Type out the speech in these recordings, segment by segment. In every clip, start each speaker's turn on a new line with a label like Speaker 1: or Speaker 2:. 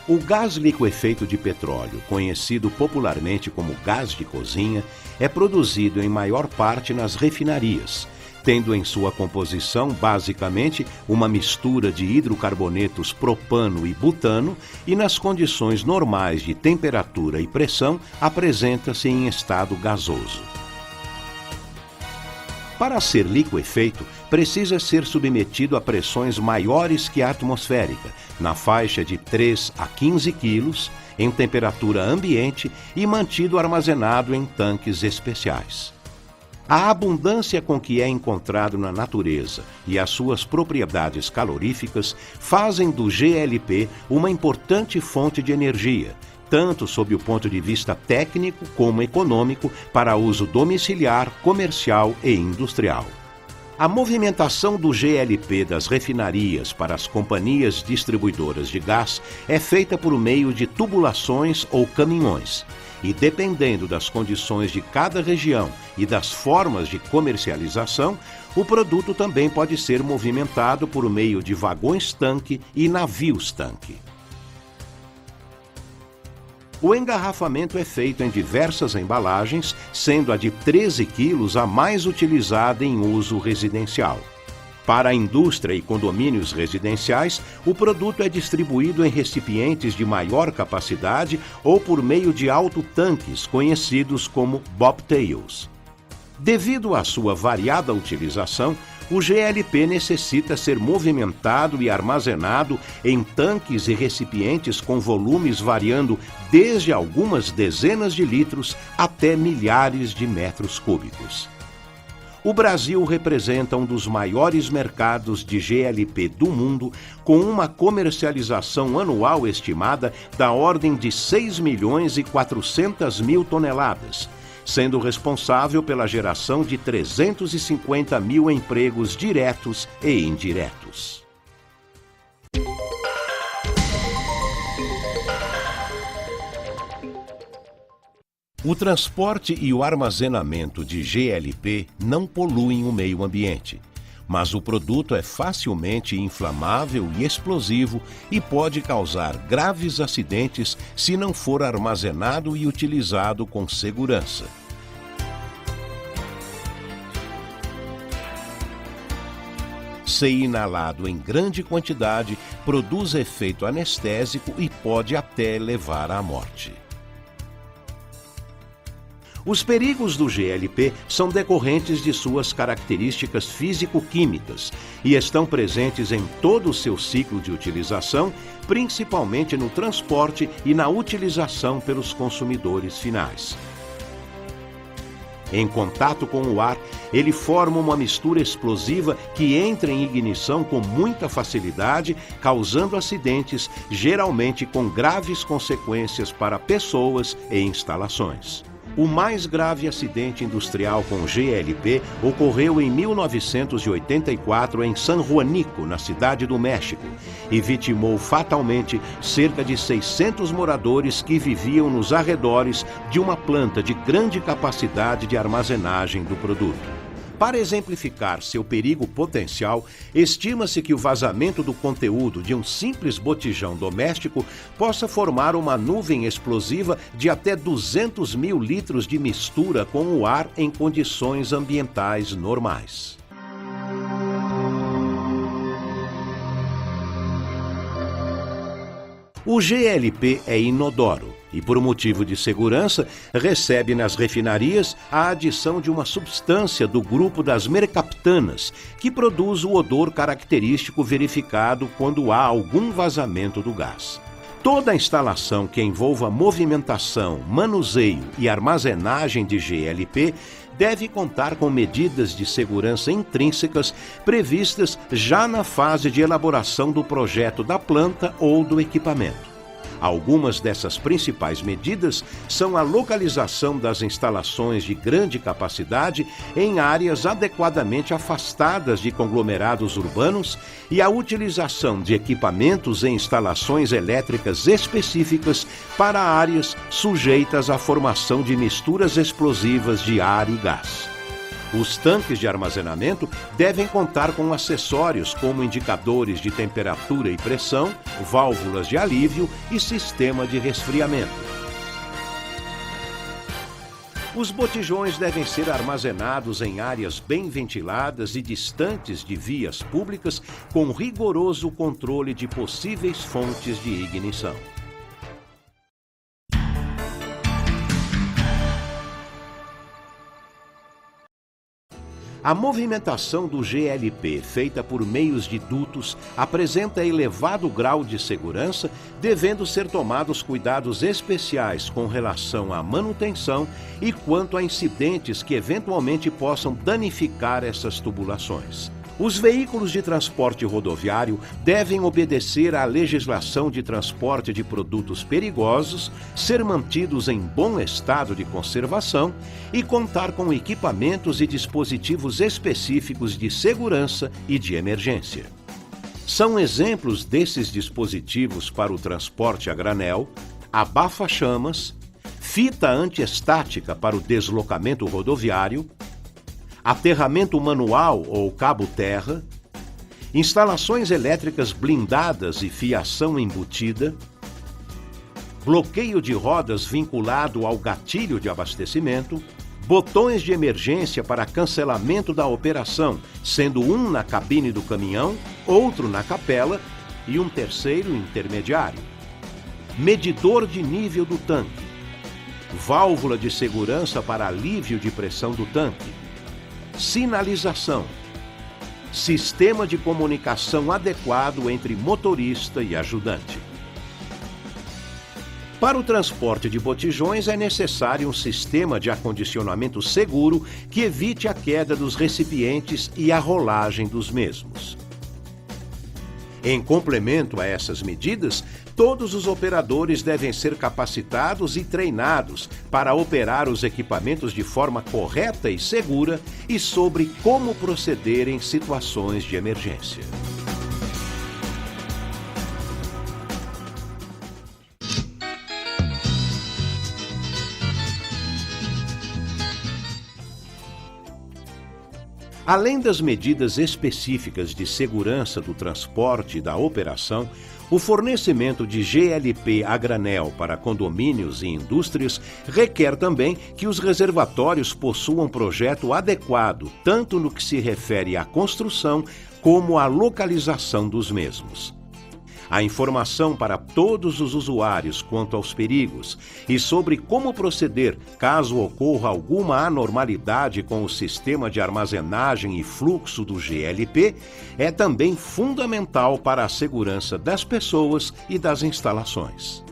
Speaker 1: O gás liquefeito de petróleo, conhecido popularmente como gás de cozinha, é produzido em maior parte nas refinarias, tendo em sua composição basicamente uma mistura de hidrocarbonetos propano e butano e nas condições normais de temperatura e pressão apresenta-se em estado gasoso. Para ser liquefeito, precisa ser submetido a pressões maiores que a atmosférica, na faixa de 3 a 15 quilos, em temperatura ambiente e mantido armazenado em tanques especiais. A abundância com que é encontrado na natureza e as suas propriedades caloríficas fazem do GLP uma importante fonte de energia, tanto sob o ponto de vista técnico como econômico, para uso domiciliar, comercial e industrial. A movimentação do GLP das refinarias para as companhias distribuidoras de gás é feita por meio de tubulações ou caminhões. E dependendo das condições de cada região e das formas de comercialização, o produto também pode ser movimentado por meio de vagões-tanque e navios-tanque. O engarrafamento é feito em diversas embalagens, sendo a de 13 quilos a mais utilizada em uso residencial. Para a indústria e condomínios residenciais, o produto é distribuído em recipientes de maior capacidade ou por meio de autotanques, conhecidos como bobtails. Devido à sua variada utilização, o GLP necessita ser movimentado e armazenado em tanques e recipientes com volumes variando desde algumas dezenas de litros até milhares de metros cúbicos. O Brasil representa um dos maiores mercados de GLP do mundo, com uma comercialização anual estimada da ordem de 6.400.000 toneladas, sendo responsável pela geração de 350 mil empregos diretos e indiretos. O transporte e o armazenamento de GLP não poluem o meio ambiente, mas o produto é facilmente inflamável e explosivo e pode causar graves acidentes se não for armazenado e utilizado com segurança. Se inalado em grande quantidade, produz efeito anestésico e pode até levar à morte. Os perigos do GLP são decorrentes de suas características físico-químicas e estão presentes em todo o seu ciclo de utilização, principalmente no transporte e na utilização pelos consumidores finais. Em contato com o ar, ele forma uma mistura explosiva que entra em ignição com muita facilidade, causando acidentes, geralmente com graves consequências para pessoas e instalações. O mais grave acidente industrial com GLP ocorreu em 1984 em San Juanico, na Cidade do México, e vitimou fatalmente cerca de 600 moradores que viviam nos arredores de uma planta de grande capacidade de armazenagem do produto. Para exemplificar seu perigo potencial, estima-se que o vazamento do conteúdo de um simples botijão doméstico possa formar uma nuvem explosiva de até 200 mil litros de mistura com o ar em condições ambientais normais. O GLP é inodoro e, por motivo de segurança, recebe nas refinarias a adição de uma substância do grupo das mercaptanas, que produz o odor característico verificado quando há algum vazamento do gás. Toda instalação que envolva movimentação, manuseio e armazenagem de GLP deve contar com medidas de segurança intrínsecas previstas já na fase de elaboração do projeto da planta ou do equipamento. Algumas dessas principais medidas são a localização das instalações de grande capacidade em áreas adequadamente afastadas de conglomerados urbanos e a utilização de equipamentos e instalações elétricas específicas para áreas sujeitas à formação de misturas explosivas de ar e gás. Os tanques de armazenamento devem contar com acessórios como indicadores de temperatura e pressão, válvulas de alívio e sistema de resfriamento. Os botijões devem ser armazenados em áreas bem ventiladas e distantes de vias públicas, com rigoroso controle de possíveis fontes de ignição. A movimentação do GLP, feita por meios de dutos, apresenta elevado grau de segurança, devendo ser tomados cuidados especiais com relação à manutenção e quanto a incidentes que eventualmente possam danificar essas tubulações. Os veículos de transporte rodoviário devem obedecer à legislação de transporte de produtos perigosos, ser mantidos em bom estado de conservação e contar com equipamentos e dispositivos específicos de segurança e de emergência. São exemplos desses dispositivos para o transporte a granel, abafa-chamas, fita antiestática para o deslocamento rodoviário, aterramento manual ou cabo-terra, instalações elétricas blindadas e fiação embutida, bloqueio de rodas vinculado ao gatilho de abastecimento, botões de emergência para cancelamento da operação, sendo um na cabine do caminhão, outro na capela e um terceiro intermediário, medidor de nível do tanque, válvula de segurança para alívio de pressão do tanque, sinalização, sistema de comunicação adequado entre motorista e ajudante. Para o transporte de botijões é necessário um sistema de acondicionamento seguro que evite a queda dos recipientes e a rolagem dos mesmos. Em complemento a essas medidas, todos os operadores devem ser capacitados e treinados para operar os equipamentos de forma correta e segura e sobre como proceder em situações de emergência. Além das medidas específicas de segurança do transporte e da operação, o fornecimento de GLP a granel para condomínios e indústrias requer também que os reservatórios possuam projeto adequado, tanto no que se refere à construção como à localização dos mesmos. A informação para todos os usuários quanto aos perigos e sobre como proceder caso ocorra alguma anormalidade com o sistema de armazenagem e fluxo do GLP é também fundamental para a segurança das pessoas e das instalações.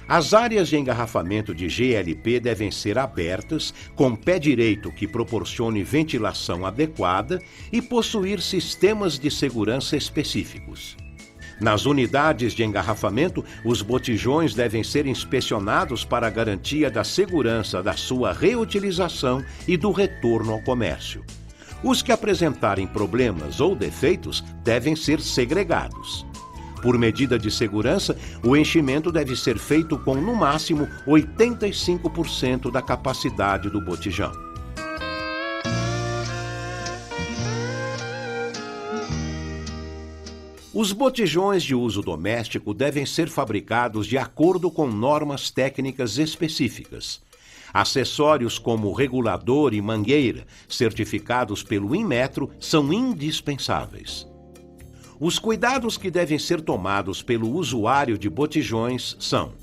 Speaker 1: As áreas de engarrafamento de GLP devem ser abertas, com pé direito que proporcione ventilação adequada e possuir sistemas de segurança específicos. Nas unidades de engarrafamento, os botijões devem ser inspecionados para a garantia da segurança da sua reutilização e do retorno ao comércio. Os que apresentarem problemas ou defeitos devem ser segregados. Por medida de segurança, o enchimento deve ser feito com, no máximo, 85% da capacidade do botijão. Os botijões de uso doméstico devem ser fabricados de acordo com normas técnicas específicas. Acessórios como regulador e mangueira, certificados pelo Inmetro, são indispensáveis. Os cuidados que devem ser tomados pelo usuário de botijões são: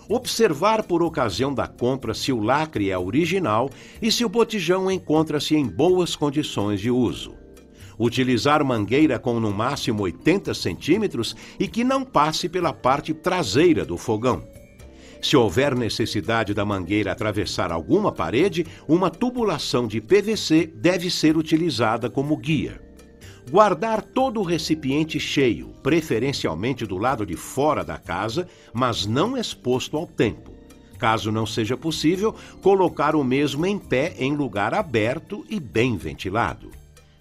Speaker 1: observar por ocasião da compra se o lacre é original e se o botijão encontra-se em boas condições de uso. Utilizar mangueira com no máximo 80 centímetros e que não passe pela parte traseira do fogão. Se houver necessidade da mangueira atravessar alguma parede, uma tubulação de PVC deve ser utilizada como guia. Guardar todo o recipiente cheio, preferencialmente do lado de fora da casa, mas não exposto ao tempo. Caso não seja possível, colocar o mesmo em pé em lugar aberto e bem ventilado.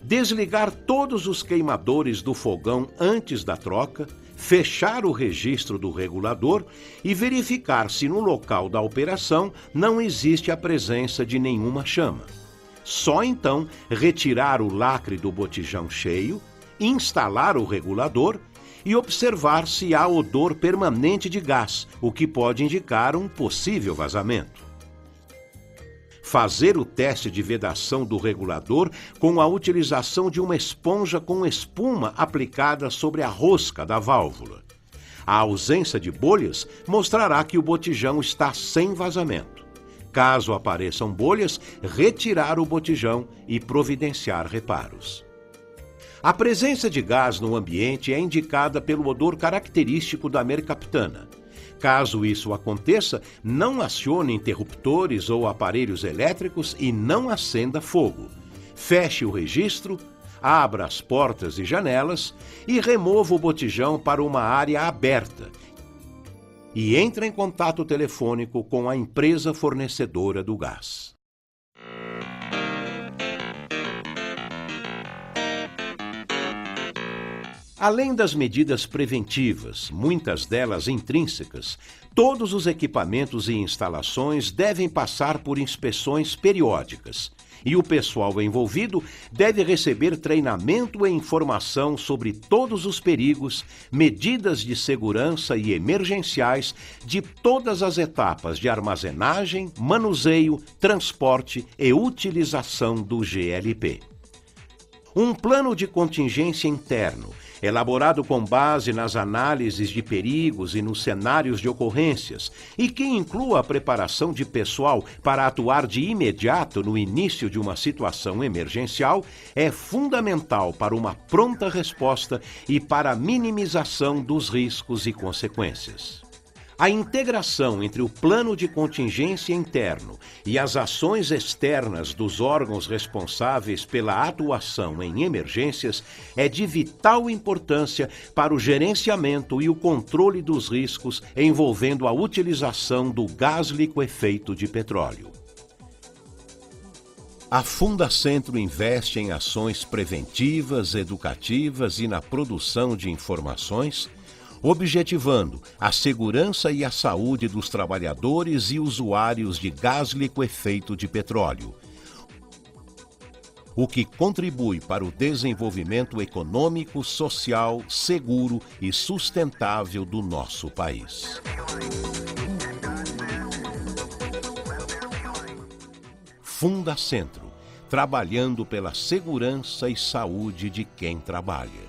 Speaker 1: Desligar todos os queimadores do fogão antes da troca, fechar o registro do regulador e verificar se no local da operação não existe a presença de nenhuma chama. Só então retirar o lacre do botijão cheio, instalar o regulador e observar se há odor permanente de gás, o que pode indicar um possível vazamento. Fazer o teste de vedação do regulador com a utilização de uma esponja com espuma aplicada sobre a rosca da válvula. A ausência de bolhas mostrará que o botijão está sem vazamento. Caso apareçam bolhas, retirar o botijão e providenciar reparos. A presença de gás no ambiente é indicada pelo odor característico da mercaptana. Caso isso aconteça, não acione interruptores ou aparelhos elétricos e não acenda fogo. Feche o registro, abra as portas e janelas e remova o botijão para uma área aberta. E entre em contato telefônico com a empresa fornecedora do gás. Além das medidas preventivas, muitas delas intrínsecas, todos os equipamentos e instalações devem passar por inspeções periódicas. E o pessoal envolvido deve receber treinamento e informação sobre todos os perigos, medidas de segurança e emergenciais de todas as etapas de armazenagem, manuseio, transporte e utilização do GLP. Um plano de contingência interno, elaborado com base nas análises de perigos e nos cenários de ocorrências, e que inclua a preparação de pessoal para atuar de imediato no início de uma situação emergencial, é fundamental para uma pronta resposta e para a minimização dos riscos e consequências. A integração entre o plano de contingência interno e as ações externas dos órgãos responsáveis pela atuação em emergências é de vital importância para o gerenciamento e o controle dos riscos envolvendo a utilização do gás liquefeito de petróleo. A Fundacentro investe em ações preventivas, educativas e na produção de informações, objetivando a segurança e a saúde dos trabalhadores e usuários de gás liquefeito de petróleo, o que contribui para o desenvolvimento econômico, social, seguro e sustentável do nosso país. Fundacentro, trabalhando pela segurança e saúde de quem trabalha.